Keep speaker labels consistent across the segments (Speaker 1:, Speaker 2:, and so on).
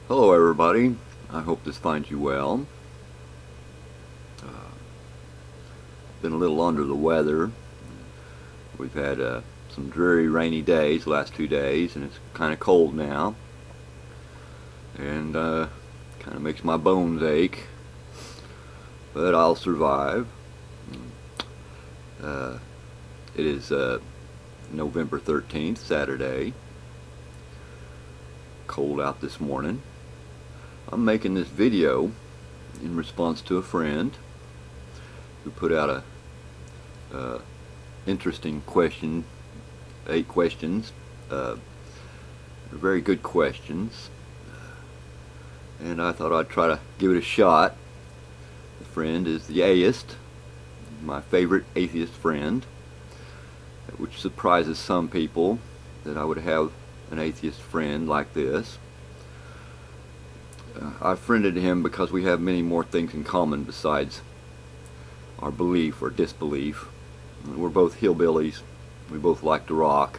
Speaker 1: Hello everybody, I hope this finds you well. Been a little under the weather. We've had some dreary rainy days the last 2 days, and it's kind of cold now, and kind of makes my bones ache, but I'll survive. Uh, it is November 13th, Saturday. Cold out this morning. I'm making this video in response to a friend who put out a interesting question, 8 questions, very good questions, and I thought I'd try to give it a shot. The friend is the Aist, my favorite atheist friend, which surprises some people that I would have an atheist friend like this. I friended him because we have many more things in common besides our belief or disbelief. We're both hillbillies. We both like to rock.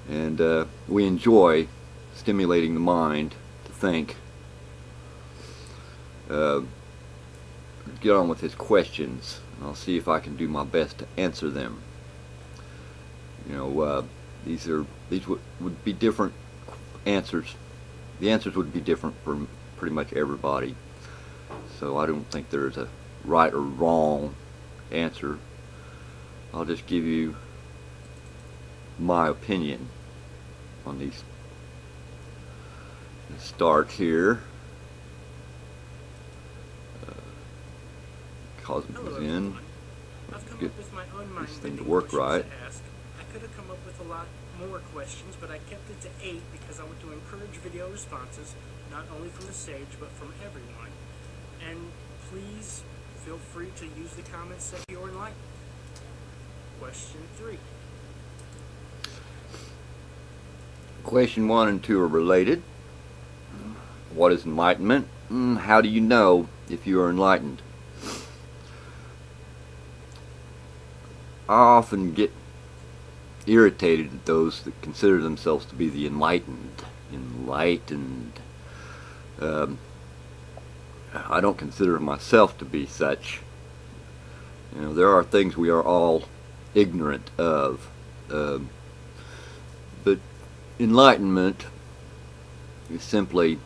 Speaker 1: And we enjoy stimulating the mind to think. Get on with his questions, and I'll see if I can do my best to answer them. You know, these would be different answers. The answers would be different for pretty much everybody. So I don't think there's a right or wrong answer. I'll just give you my opinion on these. Let's start here. Cosmic
Speaker 2: Hello,
Speaker 1: is in.
Speaker 2: everyone. I've come
Speaker 1: Get
Speaker 2: up with my own mind
Speaker 1: this thing to
Speaker 2: bending
Speaker 1: work
Speaker 2: questions
Speaker 1: right.
Speaker 2: to ask. I could have come up with a lot more questions, but I kept it to 8 because I want to encourage video responses, not only from the stage, but from everyone. And please feel free to use the comments that you're enlightened. Question 3.
Speaker 1: Question 1 and 2 are related. What is enlightenment? How do you know if you are enlightened? I often get irritated at those that consider themselves to be the enlightened. I don't consider myself to be such. You know, there are things we are all ignorant of. But enlightenment is simply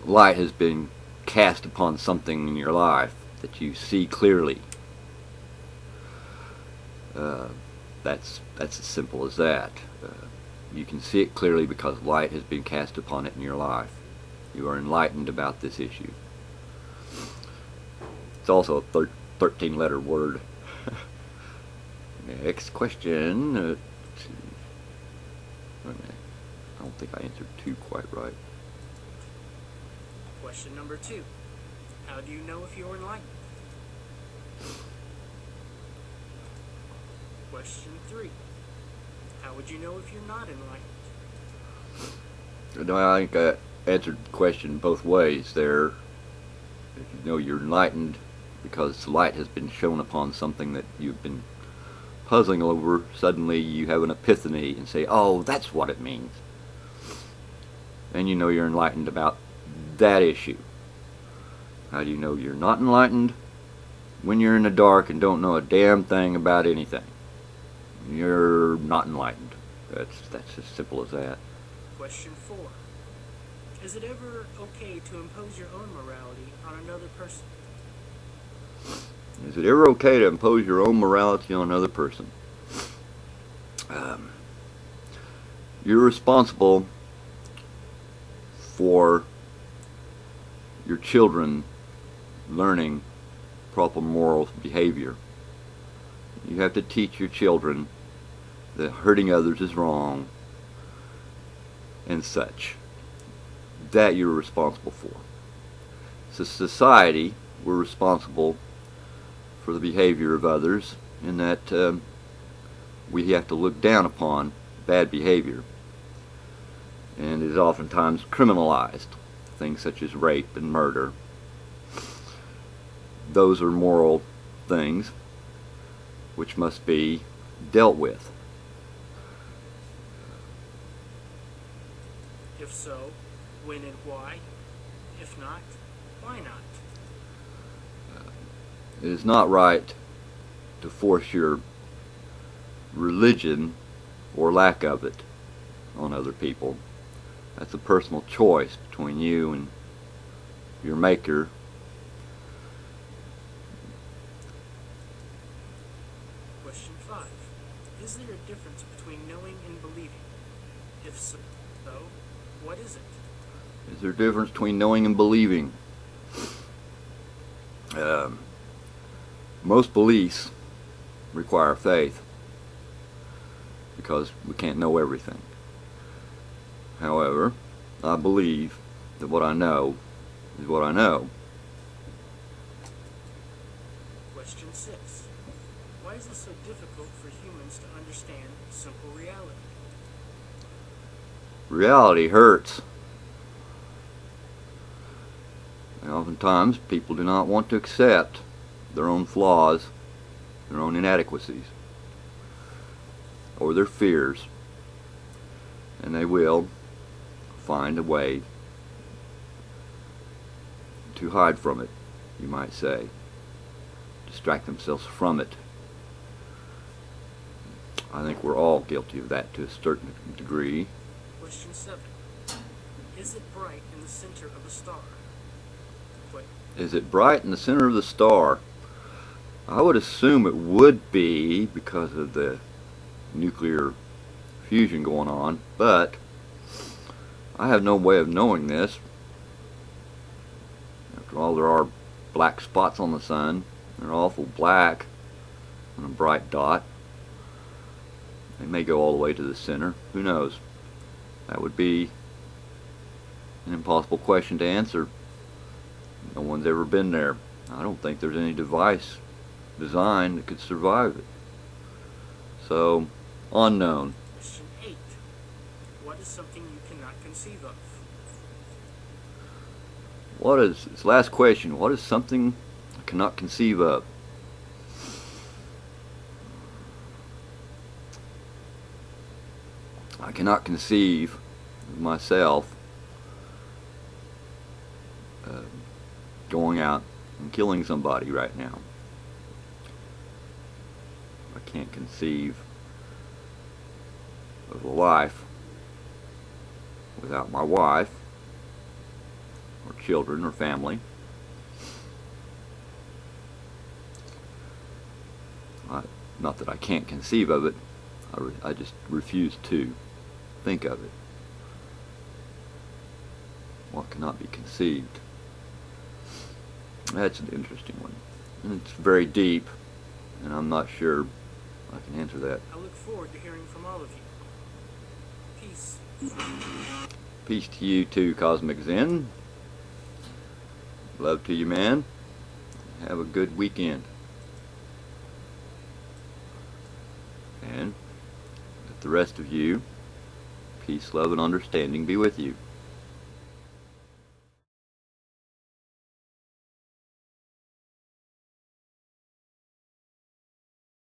Speaker 1: light has been cast upon something in your life that you see clearly. That's as simple as that. You can see it clearly because light has been cast upon it in your life. You are enlightened about this issue. It's also a 13-letter word. Next question. I don't think I answered 2 quite right.
Speaker 2: Question number 2. How do you know if you're enlightened? Question 3. How would you know if you're not enlightened?
Speaker 1: I think I answered the question both ways there. If you know you're enlightened because light has been shown upon something that you've been puzzling over, suddenly you have an epiphany and say, oh, that's what it means. And you know you're enlightened about that issue. How do you know you're not enlightened? When you're in the dark and don't know a damn thing about anything. You're not enlightened. That's as simple as that.
Speaker 2: Question 4. Is it ever okay to impose your own morality on another person?
Speaker 1: Is it ever okay to impose your own morality on another person? You're responsible for your children learning proper moral behavior. You have to teach your children that hurting others is wrong and such. That you're responsible for. As a society, we're responsible for the behavior of others, in that we have to look down upon bad behavior, and it is oftentimes criminalized. Things such as rape and murder. Those are moral things which must be dealt with.
Speaker 2: If so, when and why? If not, why not?
Speaker 1: It is not right to force your religion or lack of it on other people. That's a personal choice between you and your maker.
Speaker 2: Question 5. Is there a difference between knowing and believing? If so, what is it?
Speaker 1: Is there a difference between knowing and believing? Most beliefs require faith because we can't know everything. However, I believe that what I know is what I know.
Speaker 2: Question 6. Why is it so difficult for humans to understand simple reality?
Speaker 1: Reality hurts. And oftentimes people do not want to accept their own flaws, their own inadequacies, or their fears. And they will find a way to hide from it, you might say. Distract themselves from it. I think we're all guilty of that to a certain degree.
Speaker 2: Question 7. Is it bright in the center of a star?
Speaker 1: Is it bright in the center of the star? I would assume it would be because of the nuclear fusion going on, but I have no way of knowing this. After all, there are black spots on the sun. They're awful black on a bright dot. They may go all the way to the center. Who knows? That would be an impossible question to answer. No one's ever been there. I don't think there's any device designed that could survive it. So, unknown.
Speaker 2: Question 8. What is something you cannot conceive of?
Speaker 1: This last question, what is something I cannot conceive of? I cannot conceive of myself going out and killing somebody right now. I can't conceive of a life without my wife or children or family. Not that I can't conceive of it, I just refuse to think of it. What cannot be conceived? That's an interesting one. And it's very deep, and I'm not sure I can answer that.
Speaker 2: I look forward to hearing from all of you. Peace.
Speaker 1: Peace to you too, Cosmic Zen. Love to you, man. Have a good weekend. And let the rest of you, peace, love, and understanding be with you.